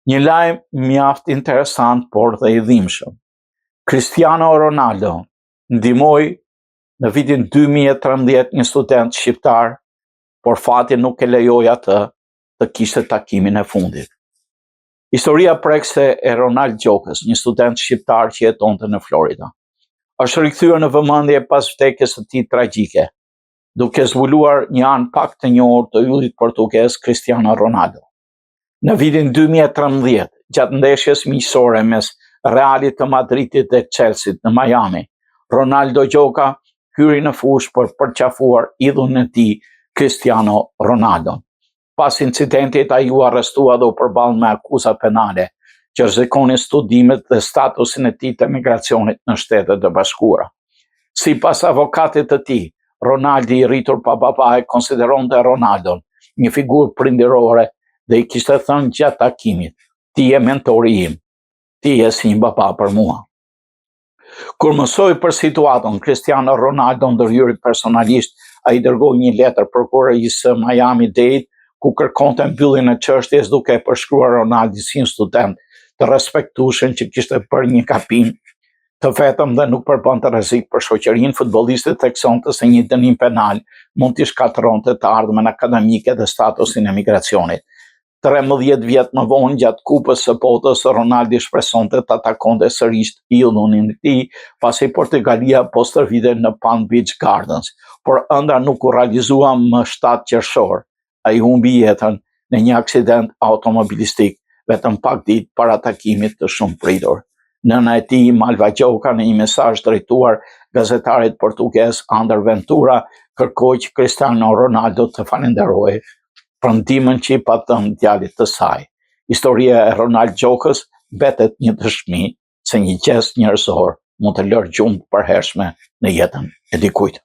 Një lajm mjaft interesant, por dhe i dhimbshëm. Cristiano Ronaldo ndihmoi në vitin 2013 një student shqiptar, por fati nuk e lejoi atë të kishte takimin e fundit. Historia prekse e Ronald Gjokës, një student shqiptar që jetonte në Florida. Është rikthyer në vëmendje pas vdekjes së tij tragjike, duke zbuluar një anë pak të njohur të yllit portugez Cristiano Ronaldo. Në vitin 2013, gjatë ndeshjes miqësore mes Realit të Madridit dhe Chelsea në Miami, Ronaldo Gjoka hyri në fushë për përqafuar idhullin e tij Cristiano Ronaldo. Pas incidentit, ai u arrestua dhe u përball me akuza penale që rrezikonin studimet dhe statusin e tij të migracionit në Shtetet e Bashkuara. Sipas avokatit të tij, Ronaldi i rritur pa baba e konsideronte Ronaldon një figurë prindërore dhe i kishte thënë gjatë takimit: "Ti je mentori im, ti je si një baba për mua." Kur mësoi për situatën, Cristiano Ronaldo ndërhyri personalisht. Ai dërgoi një letër prokurorisë së Miami-Dade ku kërkonte mbylljen e çështjes, duke e përshkruar Ronaldin si një student të respektueshëm që kishte bërë një gabim të vetëm dhe nuk përbënte rrezik për shoqërinë. Futbollisti theksonte se një dënim penal mund t'i shkatërronte të ardhmen akademike dhe statusin e migracionit. 13 vjet më vonë, gjatë Kupës së Botës, Ronaldi shpresonte ta takonte sërish idhullin e tij pasi Portugalia po stërvitej në Palm Beach Gardens, por ëndra nuk u realizua më 7 qershor. Ai humbi jetën në një aksident automobilistik vetëm pak ditë para takimit të shumë pritur. Nëna e tij, Malva Gjoka, në një mesazh drejtuar gazetarit portugez Ander Ventura, kërkoi që Cristiano Ronaldo të falenderojë për ndihmën që i patëm djalit të saj. Historia e Ronald Gjokës mbetet një dëshmi se një gest njerëzor mund të lërë gjumë të përhershme në jetën e dikujt.